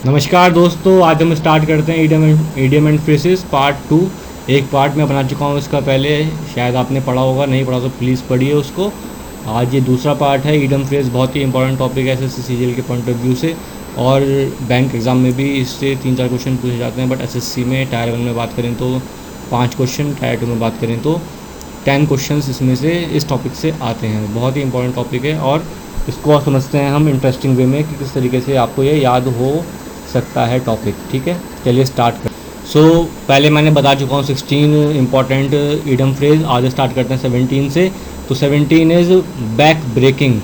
नमस्कार दोस्तों, आज हम स्टार्ट करते हैं ईडियम एंड फ्रेजेस पार्ट 2। एक पार्ट मैं बना चुका हूँ इसका पहले, शायद आपने पढ़ा होगा, नहीं पढ़ा तो प्लीज़ पढ़िए उसको। आज ये दूसरा पार्ट है। ईडियम फ्रेज बहुत ही इंपॉर्टेंट टॉपिक है एसएससी सीजीएल के पॉइंट ऑफ व्यू से, और बैंक एग्ज़ाम में भी इससे 3-4 क्वेश्चन पूछे जाते हैं। बट एसएससी में टायर 1 में बात करें तो 5 क्वेश्चन, टायर 2 में बात करें तो 10 क्वेश्चन इसमें से इस टॉपिक से आते हैं। बहुत ही इंपॉर्टेंट टॉपिक है और इसको और समझते हैं हम इंटरेस्टिंग वे में कि किस तरीके से आपको ये याद हो सकता है टॉपिक। ठीक है, चलिए स्टार्ट कर। पहले मैंने बता चुका हूँ 16 इंपॉर्टेंट ईडियम फ्रेज। आज स्टार्ट करते हैं 17 से। तो 17 is back breaking,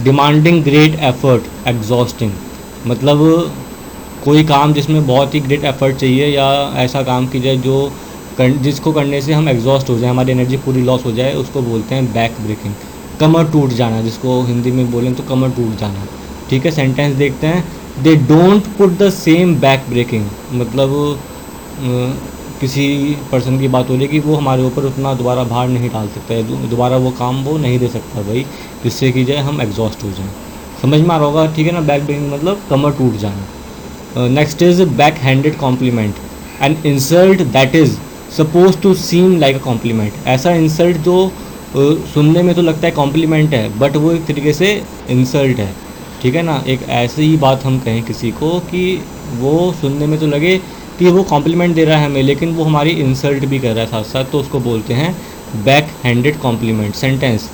demanding great effort, exhausting. मतलब कोई काम जिसमें बहुत ही ग्रेट एफर्ट चाहिए, या ऐसा काम की जाए जिसको करने से हम एग्जॉस्ट हो जाए, हमारी एनर्जी पूरी लॉस हो जाए, उसको बोलते हैं बैक ब्रेकिंग। कमर टूट जाना, जिसको हिंदी में बोलें तो कमर टूट जाना। ठीक है, सेंटेंस देखते हैं। They don't put the same back breaking, मतलब किसी पर्सन की बात हो रही है कि वो हमारे ऊपर उतना दोबारा भार नहीं डाल सकता है, दोबारा वो काम वो नहीं दे सकता भाई, जिससे कि जाए हम एग्जॉस्ट हो जाएं। समझ में आ रहा होगा, ठीक है ना। बैक ब्रेकिंग मतलब कमर टूट जाना। Next is back handed compliment, an insult that is suppose to seem like a compliment. ऐसा इंसल्ट जो सुनने में तो लगता है कॉम्प्लीमेंट है, बट वो एक तरीके से इंसल्ट है। ठीक है ना, एक ऐसी ही बात हम कहें किसी को कि वो सुनने में तो लगे कि वो कॉम्प्लीमेंट दे रहा है हमें, लेकिन वो हमारी इंसल्ट भी कर रहा है साथ साथ, तो उसको बोलते हैं back handed compliment. Sentence,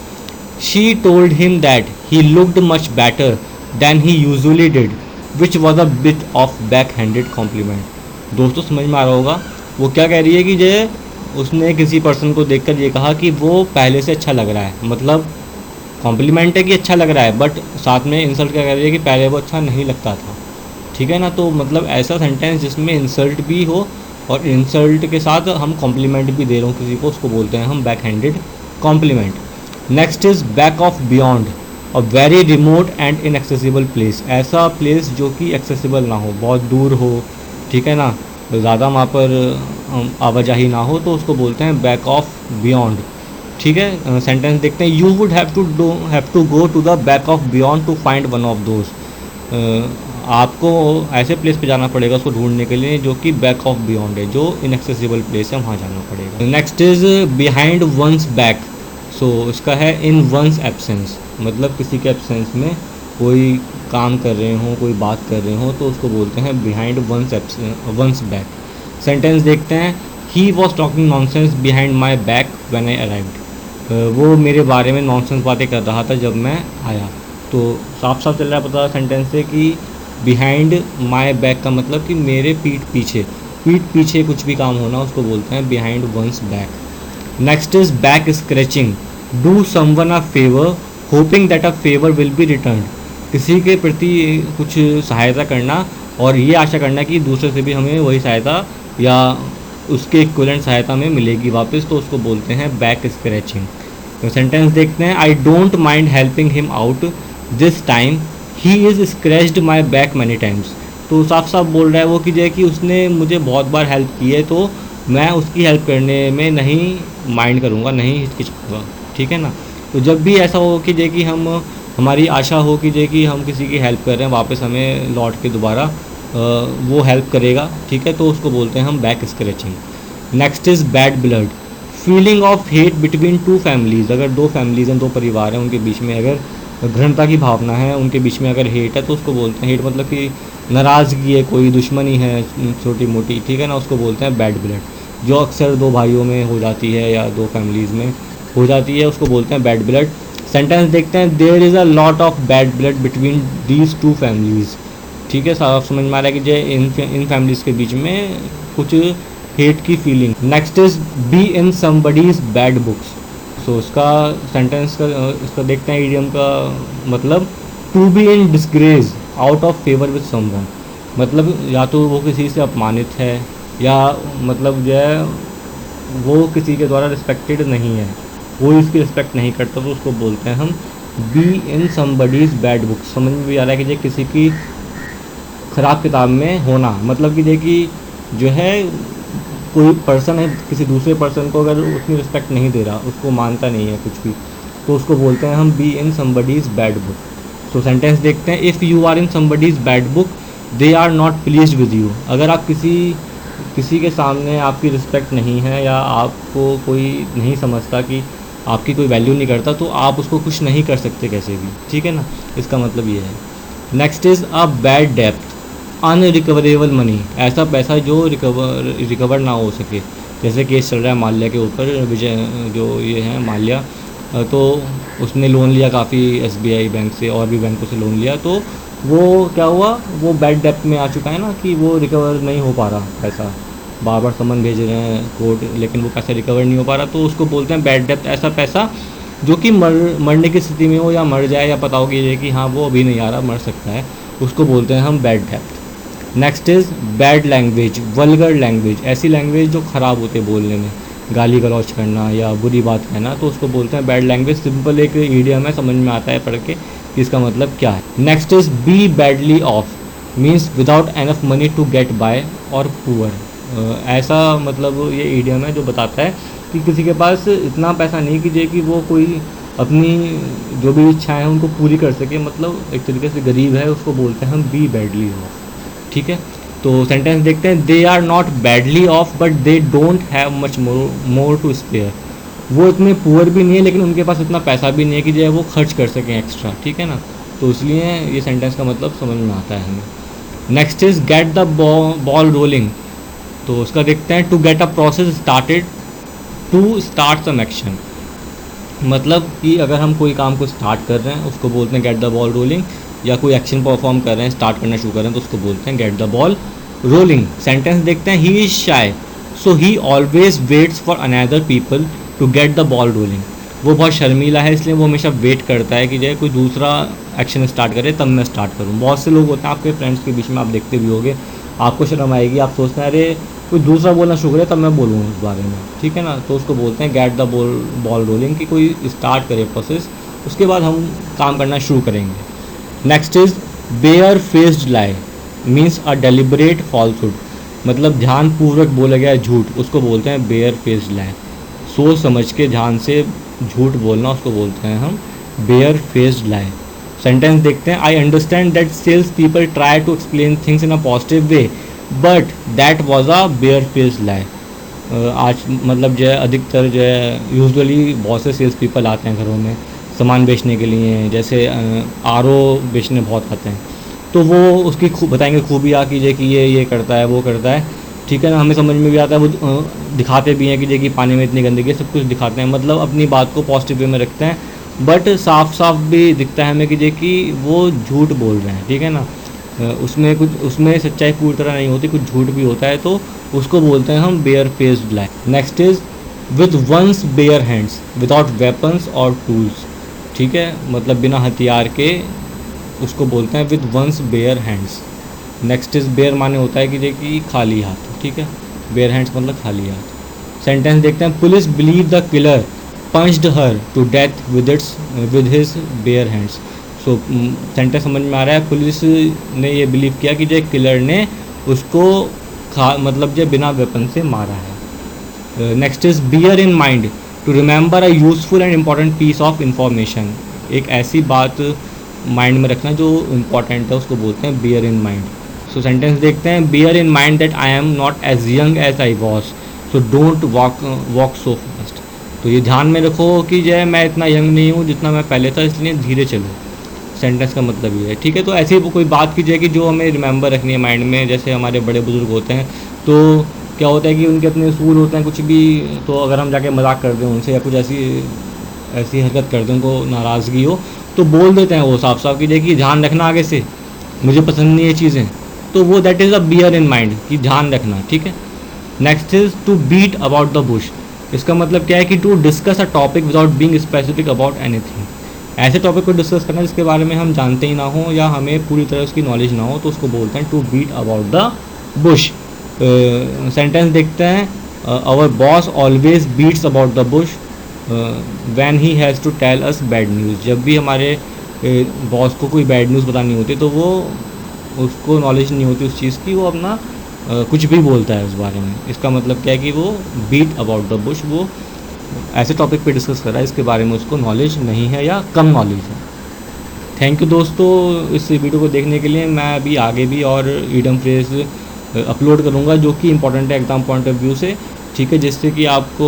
she told him that he looked much better than he usually did, which was a bit of back handed compliment. दोस्तों समझ में आ रहा होगा, वो क्या कह रही है कि जो उसने किसी पर्सन को देखकर ये कहा कि वो पहले से अच्छा लग रहा है। मतलब कॉम्प्लीमेंट है कि अच्छा लग रहा है, बट साथ में इंसल्ट क्या कर रही है कि पहले वो अच्छा नहीं लगता था। ठीक है ना, तो मतलब ऐसा सेंटेंस जिसमें इंसल्ट भी हो और इंसल्ट के साथ हम कॉम्प्लीमेंट भी दे रहे हो किसी को, उसको बोलते हैं हम back handed compliment. Next is back of beyond, a very remote and inaccessible place. ऐसा प्लेस जो कि एक्सेसिबल ना हो, बहुत दूर हो, ठीक है ना, ज़्यादा वहाँ पर आवाजाही ना हो, तो उसको बोलते हैं बैक ऑफ बियॉन्ड। ठीक है, सेंटेंस देखते हैं। You would have to go to the back of beyond to find one of those. आपको ऐसे प्लेस पे जाना पड़ेगा उसको ढूंढने के लिए जो कि बैक ऑफ बियॉन्ड है, जो इनएक्सेसिबल प्लेस है, वहाँ जाना पड़ेगा। Next is behind once back. So इसका है इन वंस एब्सेंस, मतलब किसी के एब्सेंस में कोई काम कर रहे हो, कोई बात कर रहे हो, तो उसको बोलते हैं बिहाइंड वंस बैक। सेंटेंस देखते हैं। He was talking nonsense behind my back when I arrived. वो मेरे बारे में नॉनसेंस बातें कर रहा था जब मैं आया। तो साफ साफ चल रहा है पता सेंटेंस से कि बिहाइंड माई बैक का मतलब कि मेरे पीठ पीछे कुछ भी काम होना, उसको बोलते हैं behind once back. Next is back scratching, do someone a favour hoping that a favour will be return. किसी के प्रति कुछ सहायता करना और ये आशा करना कि दूसरे से भी हमें वही सहायता या उसके इक्विवेलेंट सहायता में मिलेगी वापस, तो उसको बोलते हैं बैक स्क्रैचिंग। तो सेंटेंस देखते हैं। I don't mind helping him out this time, he is scratched my back many times. तो साफ साफ बोल रहा है वो कि उसने मुझे बहुत बार हेल्प की है, तो मैं उसकी हेल्प करने में नहीं माइंड करूँगा, नहीं हिचकिचाऊँगा। ठीक है ना, तो जब भी ऐसा हो कि हमारी आशा हो कि हम किसी की हेल्प कर रहे हैं, वापस हमें लौट के दोबारा वो हेल्प करेगा, ठीक है, तो उसको बोलते हैं हम back scratching. Next is bad blood, feeling of hate between two families. अगर दो फैमिलीज़ हैं, दो परिवार हैं, उनके बीच में अगर घृणता की भावना है, उनके बीच में अगर हेट है, तो उसको बोलते हैं, हेट मतलब कि नाराज़गी है, कोई दुश्मनी है छोटी मोटी, ठीक है ना, उसको बोलते हैं बैड ब्लड। जो अक्सर दो भाइयों में हो जाती है या दो फैमिलीज़ में हो जाती है, उसको बोलते हैं बैड ब्लड। सेंटेंस देखते हैं। There is a lot of bad blood between these two families. ठीक है, साफ समझ में आ रहा है कि इन फैमिलीज़ के बीच में कुछ हेट की feeling. Next is be in somebody's bad books. So इसका सेंटेंस का इसका देखते हैं ईडियम का मतलब, to be in disgrace out of favour with someone. मतलब या तो वो किसी से अपमानित है, या मतलब जो है वो किसी के द्वारा रिस्पेक्टेड नहीं है, वो इसकी रिस्पेक्ट नहीं करता, तो उसको बोलते हैं हम be in somebody's bad books. समझ में भी आ रहा है कि किसी की ख़राब किताब में होना, मतलब कि देखिए जो है कोई पर्सन है किसी दूसरे पर्सन को अगर उतनी रिस्पेक्ट नहीं दे रहा, उसको मानता नहीं है कुछ भी, तो उसको बोलते हैं हम be in somebody's bad book. So sentence देखते हैं। If you are in somebody's bad book they are not pleased with you. अगर आप किसी के सामने आपकी रिस्पेक्ट नहीं है या आपको कोई नहीं समझता कि आपकी कोई वैल्यू नहीं करता, तो आप उसको कुछ नहीं कर सकते कैसे भी, ठीक है ना। इसका मतलब ये है। Next is a bad depth, unrecoverable money, ऐसा पैसा जो रिकवर ना हो सके। जैसे केस चल रहा है माल्या के ऊपर, विजय जो ये है माल्या, तो उसने लोन लिया काफ़ी SBI बैंक से और भी बैंकों से लोन लिया, तो वो क्या हुआ, वो बैड डेप्थ में आ चुका है ना कि वो रिकवर नहीं हो पा रहा पैसा, बार बार समन भेज रहे हैं कोर्ट, लेकिन वो पैसा रिकवर नहीं हो पा रहा, तो उसको बोलते हैं बैड डेप्थ। ऐसा पैसा जो कि मरने की स्थिति में हो या मर जाए या पता हो कि हाँ वो अभी नहीं आ रहा, मर सकता है, उसको बोलते हैं हम bad depth. Next is bad language, vulgar language, ऐसी लैंग्वेज जो ख़राब होते बोलने में, गाली गलौज करना या बुरी बात कहना, तो उसको बोलते हैं बैड लैंग्वेज। सिंपल एक ईडियम है, समझ में आता है पढ़ के कि इसका मतलब क्या है। Next is be badly off, means without enough money to get by और पुअर। ऐसा मतलब ये ईडियम है जो बताता है कि किसी के पास इतना पैसा नहीं कि वो कोई अपनी जो भी इच्छाएं हैं उनको पूरी कर सके, मतलब एक तरीके से गरीब है, उसको बोलते हैं हम बी बैडली ऑफ, ठीक है। तो सेंटेंस देखते हैं, they are not badly off but they don't have much more to spare. वो इतने पुअर भी नहीं है लेकिन उनके पास इतना पैसा भी नहीं है कि जो है वो खर्च कर सकें एक्स्ट्रा, ठीक है ना। तो इसलिए ये सेंटेंस का मतलब समझ में आता है हमें। Next is get the ball rolling, तो उसका देखते हैं, to get a process started, to start some action, मतलब कि अगर हम कोई काम को स्टार्ट कर रहे हैं उसको बोलते हैं गेट द बॉल रोलिंग, या कोई एक्शन परफॉर्म कर रहे हैं, स्टार्ट करना शुरू कर रहे हैं, तो उसको बोलते हैं get the ball rolling. Sentence देखते हैं, he is shy so he always waits for another people to get the ball rolling. वो बहुत शर्मीला है इसलिए वो हमेशा वेट करता है कि जो कोई दूसरा एक्शन स्टार्ट करे तब मैं स्टार्ट करूँ। बहुत से लोग होते हैं आपके फ्रेंड्स के बीच में, आप देखते भी होंगे, आपको शर्म आएगी, आप सोचते हैं अरे कोई दूसरा बोलना शुरू करे तब मैं बोलूँ उस बारे में, ठीक है ना। तो उसको बोलते हैं गेट द बॉल रोलिंग, कि कोई स्टार्ट करे प्रोसेस, उसके बाद हम काम करना शुरू करेंगे। Next is bare faced lie, means a deliberate falsehood, मतलब ध्यानपूर्वक बोला गया झूठ, उसको बोलते हैं बेयर फेस्ड लाई। सोच समझ के ध्यान से झूठ बोलना, उसको बोलते हैं हम बेयर फेस्ड लाई। सेंटेंस देखते हैं, I understand that sales people try to explain things in a positive way but that was a bare faced lie. आज मतलब जो है अधिकतर जो है यूजुअली बहुत से सेल्स पीपल आते हैं घरों में सामान बेचने के लिए, जैसे RO बेचने बहुत आते हैं, तो वो उसकी बताएंगे खूबियाँ कि ये करता है वो करता है, ठीक है ना। हमें समझ में भी आता है, वो दिखाते भी हैं कि पानी में इतनी गंदगी है, सब कुछ दिखाते हैं, मतलब अपनी बात को पॉजिटिव वे में रखते हैं, बट साफ साफ भी दिखता है हमें कि वो झूठ बोल रहे हैं, ठीक है ना। उसमें सच्चाई पूरी तरह नहीं होती, कुछ झूठ भी होता है, तो उसको बोलते हैं हम bare faced lie. Next is with one's bare hands without weapons और टूल्स, ठीक है, मतलब बिना हथियार के, उसको बोलते हैं with one's bare hands. Next is bare माने होता है कि खाली हाथ, ठीक है, बेयर हैंड्स मतलब खाली हाथ। सेंटेंस देखते हैं, police believe the killer punched her to death with his bare hands. So sentence समझ में आ रहा है, पुलिस ने ये बिलीव किया कि जो किलर ने उसको मतलब जो बिना वेपन से मारा है। Next is bear in mind to remember a useful and important piece of information, एक ऐसी बात माइंड में रखना जो इम्पॉर्टेंट है, उसको बोलते हैं bear in mind. So sentence देखते हैं, bear in mind that I am not as young as I was so don't walk so fast. तो ये ध्यान में रखो कि जो है मैं इतना यंग नहीं हूँ जितना मैं पहले था, इसलिए धीरे चलो। सेंटेंस का मतलब ये है, ठीक है। तो ऐसी कोई बात की जाए कि जो हमें रिमेंबर रखनी है माइंड में, जैसे हमारे बड़े बुजुर्ग होते हैं तो क्या होता है कि उनके अपने असूल होते हैं कुछ भी, तो अगर हम जाके मजाक कर दें उनसे या कुछ ऐसी हरकत कर दें, उनको नाराज़गी हो, तो बोल देते हैं वो साफ साफ कि देखिए ध्यान रखना आगे से, मुझे पसंद नहीं ये चीज़ें, तो वो that is a bear in mind कि ध्यान रखना, ठीक है। Next is to beat about the bush, इसका मतलब क्या है कि to discuss a topic without being specific about anything, ऐसे टॉपिक को डिस्कस करना जिसके बारे में हम जानते ही ना हो या हमें पूरी तरह उसकी नॉलेज ना हो, तो उसको बोलते हैं to beat about the bush. Sentence देखते हैं, our boss always beats about the bush when he has to tell us bad news, जब भी हमारे बॉस को कोई बैड न्यूज़ बतानी होती है तो वो उसको नॉलेज नहीं होती उस चीज़ की, वो अपना कुछ भी बोलता है उस बारे में। इसका मतलब क्या है कि वो बीट अबाउट द बुश, वो ऐसे टॉपिक पे डिस्कस कर रहा है इसके बारे में उसको नॉलेज नहीं है या कम नॉलेज है। थैंक यू दोस्तों इस वीडियो को देखने के लिए। मैं अभी आगे भी और ईडियम फ्रेज अपलोड करूँगा जो कि इंपॉर्टेंट है एग्ज़ाम पॉइंट ऑफ व्यू से, ठीक है, जिससे कि आपको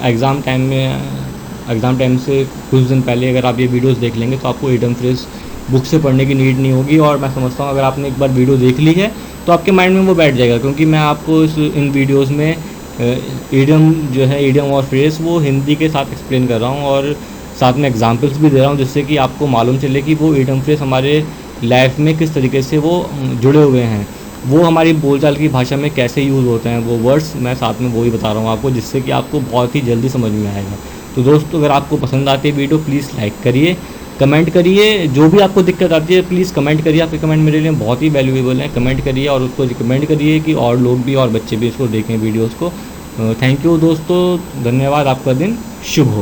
एग्ज़ाम टाइम से कुछ दिन पहले अगर आप ये वीडियोस देख लेंगे तो आपको ईडियम फ्रेज बुक से पढ़ने की नीड नहीं होगी। और मैं समझता हूँ अगर आपने एक बार वीडियो देख ली है तो आपके माइंड में वो बैठ जाएगा, क्योंकि मैं आपको इन वीडियोज़ में ईडियम जो है, ईडियम और फ्रेज वो हिंदी के साथ एक्सप्लेन कर रहा हूँ और साथ में एग्जांपल्स भी दे रहा हूँ, जिससे कि आपको मालूम चले कि वो ईडियम फ्रेज हमारे लाइफ में किस तरीके से वो जुड़े हुए हैं, वो हमारी बोलचाल की भाषा में कैसे यूज़ होते हैं वो वर्ड्स, मैं साथ में वो ही बता रहा हूँ आपको, जिससे कि आपको बहुत ही जल्दी समझ में आएगा। तो दोस्तों अगर आपको पसंद आती है वीडियो प्लीज़ लाइक करिए, कमेंट करिए, जो भी आपको दिक्कत आती है प्लीज़ कमेंट करिए, आपके कमेंट मेरे लिए बहुत ही वैल्यूएबल हैं। कमेंट करिए और उसको रिकमेंड करिए कि और लोग भी और बच्चे भी इसको देखें वीडियोज़ को। थैंक यू दोस्तों, धन्यवाद, आपका दिन शुभ हो।